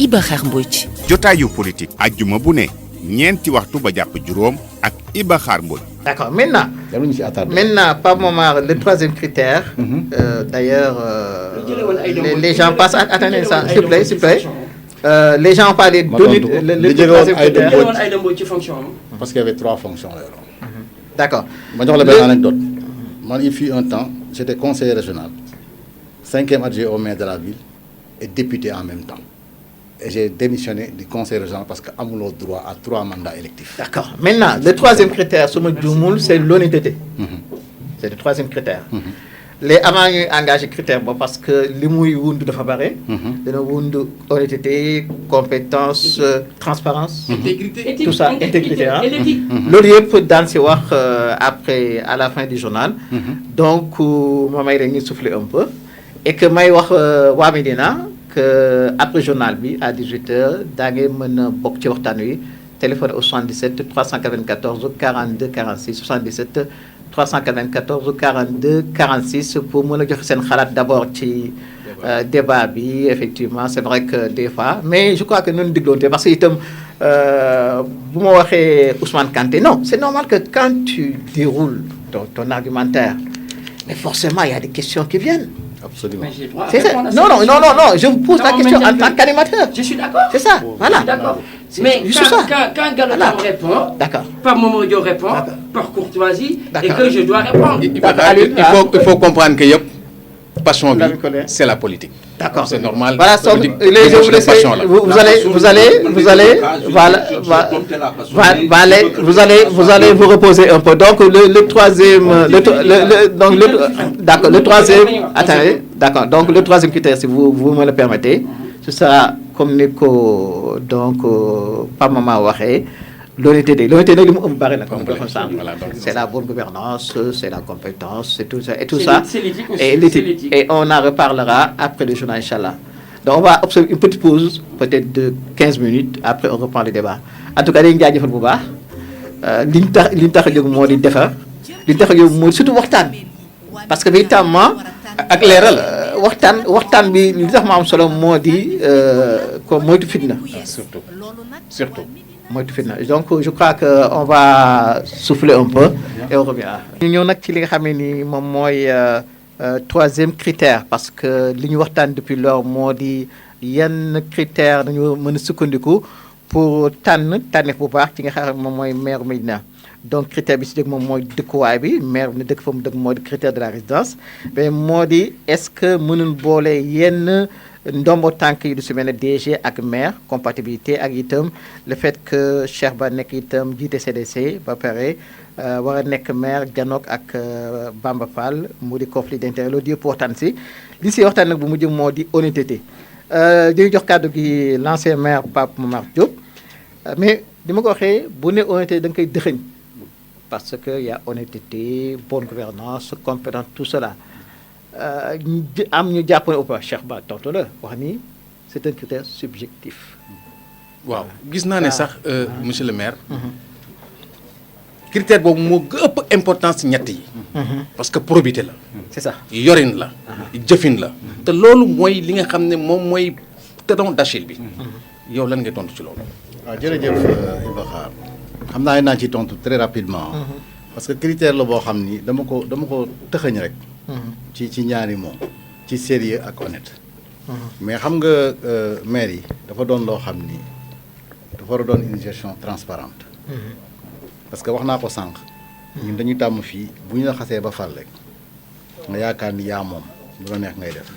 Iba Khar Mbodj. jotaayu politique ajjuma bu ne ñeenti waxtu ba jàpp juróom ak Iba Khar Mbodj. D'accord. Maintenant, par moment, le troisième critère, d'ailleurs, les gens passent. Attendez ça, s'il vous plaît, s'il vous plaît. Les gens ont parlé de le troisième critère. Parce qu'il y avait 3 fonctions. D'accord. Je vais vous donner une anecdote. Moi, il fut un temps, j'étais conseiller régional, 5e adjoint au maire de la ville et député en même temps. Et j'ai démissionné du conseil régional parce que j'ai le droit à 3 mandats électifs. D'accord. Maintenant, le troisième critère, c'est l'honnêteté. C'est le troisième critire. Les avant engagé critère parce que les mouilles wundu de fabaré, de wundu honnêteté, compétence, transparence, intégrité, tout ça, intégrité. L'éthique. Peut danser après à la fin du journal. Donc, moi je souffler un peu et que moi wa Medina que après journal bi à 18h dangé meuna bok ci waxtan wi téléphone au 77 394 42 46 77 394 42 46 pour me jox sen xalat d'abord ci débat bi effectivement c'est vrai que des fois mais je crois que nous diglonté parce que itam bu ma waxé Ousmane Kanté non c'est normal que quand tu déroules ton argumentaire mais forcément il y a des questions qui viennent. Absolument. C'est ça. Non, je vous pose la question en tant qu'animateur. Je suis d'accord. C'est ça, voilà. Je suis d'accord. Mais quand Gallo répond, par moment je réponds, par courtoisie, et que je dois répondre. Il faut comprendre que passion, c'est la politique. D'accord. C'est normal. Voilà, vous allez vous reposer un peu. Donc le troisième, d'accord, le troisième, attendez, d'accord. Donc le troisième critère, si vous me le permettez, ce sera comme donc pas maman waxé. L'honnêteté, c'est la bonne gouvernance, c'est la compétence, c'est tout ça. C'est l'éthique aussi. Et l'éthique. Et on en reparlera après le journal, Inch'Allah. Donc on va observer une petite pause, peut-être de 15 minutes, après on reprend le débat. En tout cas, il y a des choses surtout waxtaan parce que véritablement ak leeral waxtaan bi li tax ma am solo moo di ko moytu fitna surtout moytu fitna donc je crois que on va souffler un peu et on revient. ñu ñëw nag ci li nga xam ne ni moom mooy troisième critère parce que li ñu waxtaan depuis lors moo di yenn critère dañu mën a sukkandiku pour tànneef bu baax ci nga xam ne moom mooy maire Médina. Donc critère bi ci dëgg moom mooy dëkkuwaay bi maire bi ne dëkk fa mu dëkk moo di critère de la résidence mais moo di est-ce que mënul boole yenn ndombo tànk yi du si mel ne DG ak maire compatibilité ak itam le fait que Cheikh Ba nekk itam jiite CDC ba pare war a nekk maire janook ak Bamba Fall mu di conflit d'intérêt loolu yëpp waxtaan si li si waxtaan nag bu mujj moo di honnêteté di jox kàddu gi l'ancien maire Pape Momar Diop mais di ma ko waxee bu ne honnêteté da nga koy dëxëñ parce qu'il y a honnêteté, bonne gouvernance, compétence, tout cela. Cheikh Ba, c'est un critère subjectif. Waaw gis naa ne sax monsieur le maire. critère boobu moo ëpp importance ci ñett yi. parce que probité la. c'est ça yorin la. jëfin la. te loolu mooy li nga xam ne moom mooy talon d'Achille bi. yow lan nga tontu ci loolu. waaw jërëjëf Iba Khar. xam naa naa ci tontu très rapidement. parce que critère la boo xam ni dama ko tëxëñ rek. ci ñaari moom ci sérieux ak honnête. mais xam nga maire yi dafa doon loo xam ni dafa war a doon une gestion transparente. parce que wax naa ko sànq. ñun dañuy tàmm fii bu ñu la xasee ba fal rek nga yaakaar ni yaa moom lu la neex ngay def.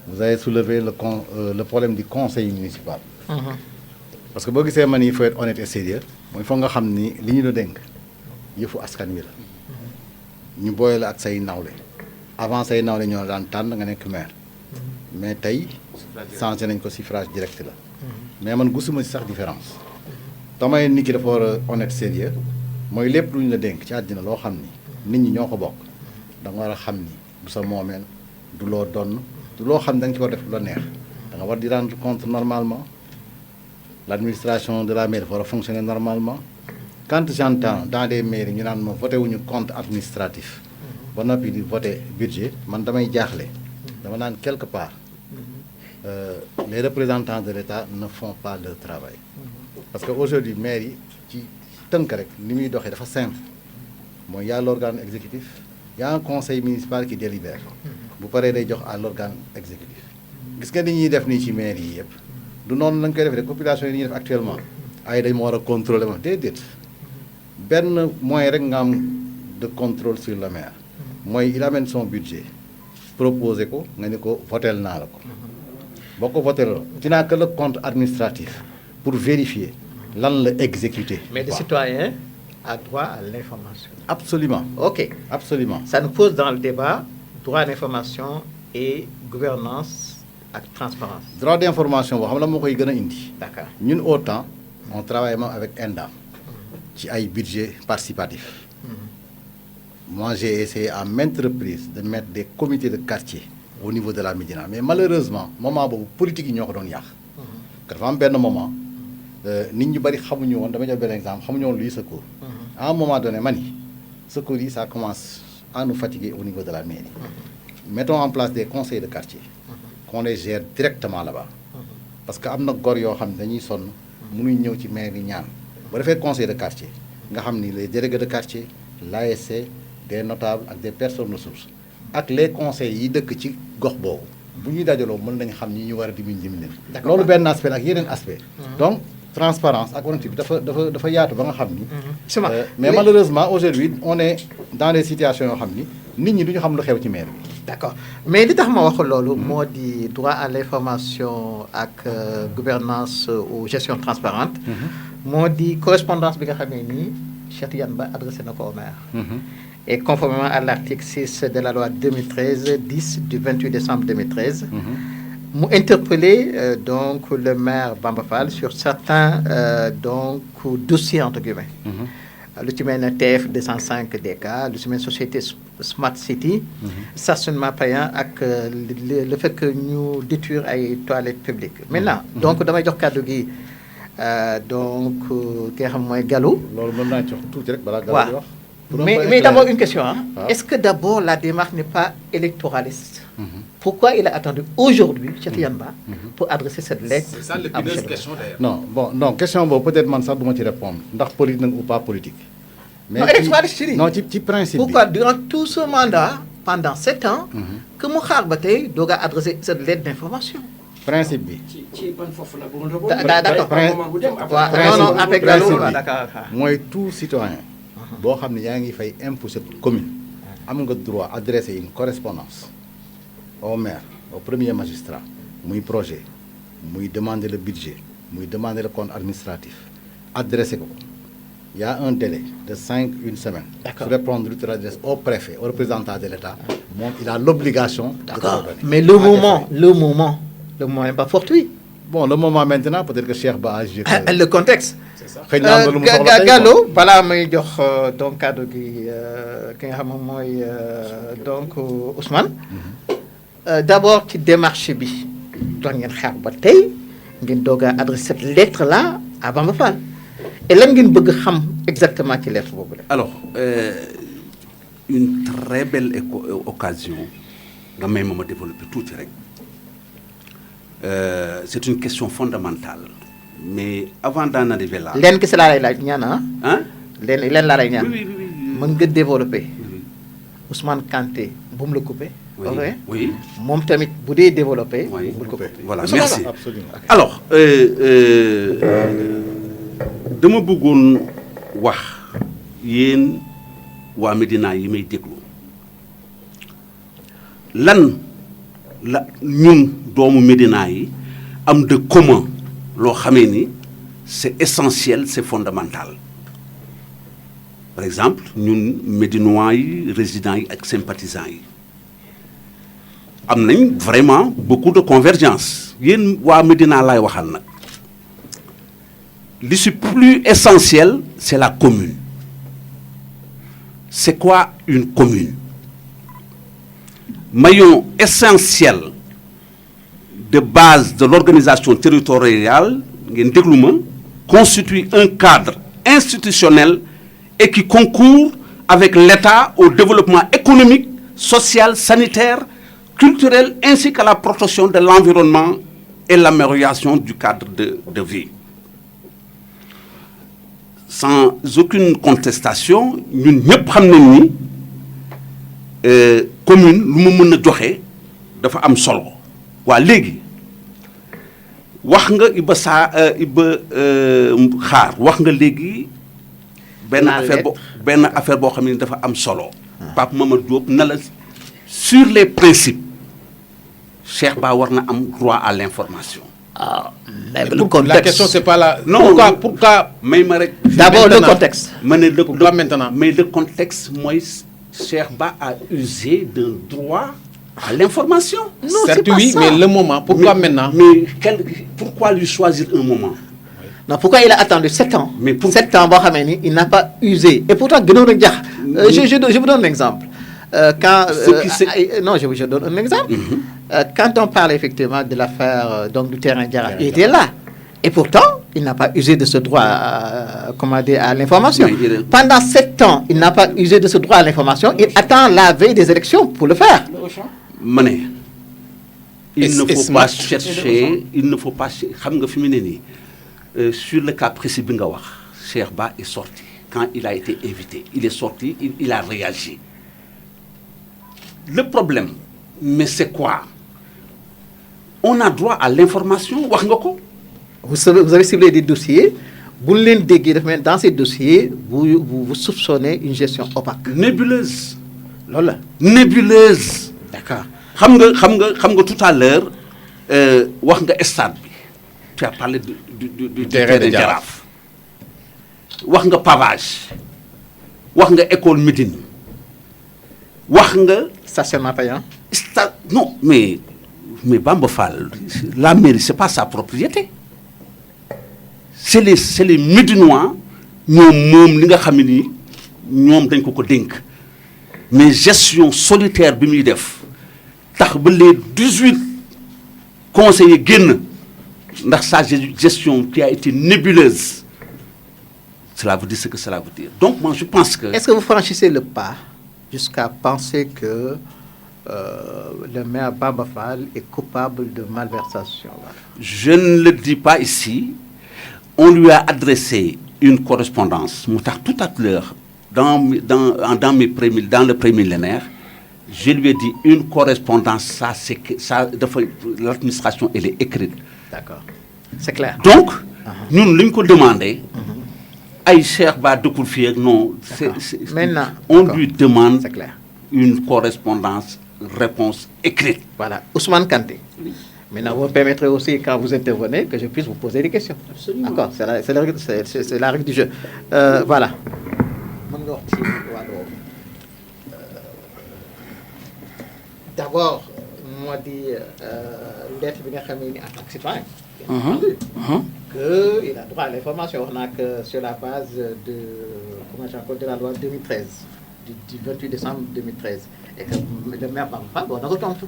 vous avez soulevé le problème du conseil municipal. parce que boo gisee man il faut être honnête et sérieux mooy foog nga xam ni li ñu la dénk yëfu askan wi la ñu booy la ak say nawle avant say nawle ñoo daan tànn nga nekk maire mais tey changé nañ ko suffrage direct la mais man gisuma ci sax différence damay nit ki dafa war a honnête sérieux mooy lépp lu ñu la dénk ci àddina loo xam ni nit ñi ñoo ko bokk da nga war a xam ni du sa moomeel du loo donn du loo xam ne da nga ci war def lu la neex da nga war di rendre compte normalement. L'administration de la mairie va fonctionner normalement. Quand j'entends dans des mairies, nous avons voté un compte administratif, on a pu voter budget, je suis quelque part. les représentants de l'État ne font pas leur travail. Parce qu'aujourd'hui, maire yi ci tënk rek ni muy doxee dafa simple mooy y a l'organe exécutif, il y a un conseil municipal qui délibère. bu paree day jox à l'organe exécutif. gis nga ni ñuy def nii ci maire yi yëpp du noonu lañ koy def rek population yi ñuy def actuellement ay dañ ma war a contrôler ma déedéet benn moyen rek nga am de contrôle sur le maire mooy il amène son budget proposé ko nga ni ko votel naa la ko boo ko voté la tu n'as que le compte administratif pour vérifier lan la exécuté. Mais le citoyen a droit à l'information. Absolument. Ok. Absolument. Ça nous pose dans le débat droit à l'information et gouvernance ak transparence. Droit d'information boo xam la moo koy gën a indi. D'accord. Ñun autant on travaille même avec ENDA ci ay budget participatif. Moi j'ai essayé à maintes reprises de mettre des comités de quartier au niveau de la Médina mais malheureusement moment boobu politique yi ñoo ko doon yàq. dafa am benn moment nit ñu bari xamuñu woon dama jox benn exemple xamuñu woon luy secours. À un moment donné mani secours yi ça commence à nous fatiguer au niveau de la mairie. Mettons en place des conseils de quartier. Qu'on les gère directement là-bas. Parce que am na góor yoo xam ne dañuy sonn mënuñ ñëw ci maire yi ñaan bu defee conseil de quartier nga xam ni les délégués de quartier l'ASC des notables ak des personnes ressources ak les conseils yi dëkk ci gox boobu bu ñuy dajaloo mën nañ xam ñi ñu war a dimbali leen. loolu benn aspect ak yeneen aspect donc transparence ak honnêteté bi dafa yaatu ba nga xam ni. mais malheureusement aujourd'hui on est dans des situations yoo xam ni nit ñi duñu xam lu xew ci maire bi. D'accord mais li tax ma wax loolu moo di droit à l'information ak gouvernance ou gestion transparente moo di correspondance bi nga xamee ni Cheikh Tidiane Ba adressé na ko au maire. Et conformément à l'article 6 de la loi 2013-10 du 28 décembre 2013, nous interpellé donc le maire Bamba Fall sur certains donc dossiers entre guillemets. Le domaine TF 205 DK, le domaine société Smart City, stationnement payant avec le fait que nous détruire les toilettes publiques. Maintenant, donc dans le cadre de donc qui est Gallo. Mais d'abord une question. Hein? Est-ce que d'abord la démarche n'est pas électoraliste? Pourquoi il a attendu aujourd'hui, Cheikh Tidiane Ba, pour adresser cette lettre? C'est ça l'épineuse question d'ailleurs. Non, question, peut-être que ça doit répondre. Ndax politique ou pas politique. Mais non, électoraliste. Non, petit principe. Pourquoi durant tout ce mandat, pendant 7 ans, que Moukhar Batay doit adresser cette lettre d'information? Principe bi. D'accord. Non, avec Gallo, d'accord. Moi, tout citoyen, boo xam ne yaa ngi fay impôt cette commune am nga droit adresser une correspondance au maire au premier magistrat muy projet muy demander le budget muy demander le compte administratif adressé ko il y a un délai de 1 semaine pour répondre tu l'adresses au préfet au représentant de l'État moom il a l'obligation de coordonner. Mais le moment n'est pas fortuit. Bon, le moment maintenant peut-être que Cheikh Ba a le contexte. Gallo balaa may jox donc cadre gi ki nga xam moom mooy donc Ousmane. D'abord ci démarche bi doon ngeen xaar ba tey ngeen doog a adresser cette lettre là à Bamba Fall et lan ngeen bëgg xam exactement ci lettre boobu la. Alors une très belle occasion nga may ma développer tuuti rek c'est une question fondamentale. Mais avant d'en arriver là... L'en que c'est la laaj ñaan hein? L'en la lay ñaan. Oui. Mën nga développer. Ousmane Kanté, bu mu la couper. Oui. Moom tamit bu dee développer. Oui. bu couper. Voilà, merci. Absolument. Alors, dama bëggoon wax yéen waa Médina yi may déglu lan la ñun doomu Médina yi am de commun loo xamee ni c'est essentiel c'est fondamental par exemple ñun Médinois yi résidents yi ak sympathisants yi am nañ vraiment beaucoup de convergence yéen waa Médina laay waxal nag li ci plus essentiel c'est la commune c'est quoi une commune maillon essentiel de base de l'organisation territoriale constitue un cadre institutionnel et qui concourt avec l'État au développement économique, social, sanitaire, culturel ainsi qu'à la protection de l'environnement et l'amélioration du cadre de vie. Sans aucune contestation, ñun ñëpp xam nañ ni commune lu mu mën a joxe dafa am solo. waa léegi wax nga Iba Xaar wax nga léegi benn affaire boo xam ne dafa am solo. Pape Mamadou Diop na la sur les principes Cheikh Ba war na am droit à l'information. Mais le contexte. La question c'est pas la. Non, pourquoi d'abord le contexte. Pourquoi maintenant? Mais le contexte, moi, Cheikh Ba a usé d'un droit à l'information. Non, certes c'est pas oui, ça. mais le moment. Pourquoi maintenant? Mais pourquoi lui choisir un moment? Non, pourquoi il a attendu 7 ans? Mais 7 ans, il n'a pas usé. Et pourtant, je vous donne un exemple. Non, je donne un exemple. Quand on parle effectivement de l'affaire du terrain Diarra, il était là. Et pourtant, il n'a pas usé de ce droit à l'information. Pendant 7 ans, il n'a pas usé de ce droit à l'information. Il attend la veille des élections pour le faire. Mané, il ne faut pas chercher, sur le cas précis, Cheikh Ba est sorti. Quand il a été invité, il est sorti, il a réagi. Le problème, mais c'est quoi? On a droit à l'information. Vous avez ciblé des dossiers. Dans ces dossiers, vous soupçonnez une gestion opaque. Nébuleuse. Lola. Nébuleuse. D'accord. Tout à l'heure, tu as parlé du terrain de Jaraaf. Wax nga pavage. Wax nga école Médine. Wax nga stationnement payant. Non, mais Bamba Fall, la mairie, c'est pas sa propriété. C'est les Médinois, mais gestion solitaire bi muy def tax ba les 18 conseillers génn ndax sa gestion qui a été nébuleuse. Cela veut dire ce que cela veut dire. Donc moi je pense que... Est-ce que vous franchissez le pas jusqu'à penser que le maire Bamba Fall est coupable de malversation? Je ne le dis pas ici. On lui a adressé une correspondance. Tout à l'heure, dans le prémillénaire, je lui ai dit une correspondance, l'administration, elle est écrite. D'accord. C'est clair. Donc, nous lui demandé, Cheikh Ba non, maintenant, on lui demande une correspondance, réponse écrite. Voilà. Ousmane Kanté. Maintenant, vous me permettrez aussi, quand vous intervenez, que je puisse vous poser des questions. Absolument. D'accord, c'est la règle du jeu. Voilà. D'abord, moi, dit l'être bien en tant que citoyen, qu'il a droit à l'information. On n'a que sur la base de la loi 2013, du 28 décembre 2013. Et que le maire ne parle pas, on a retourné tout.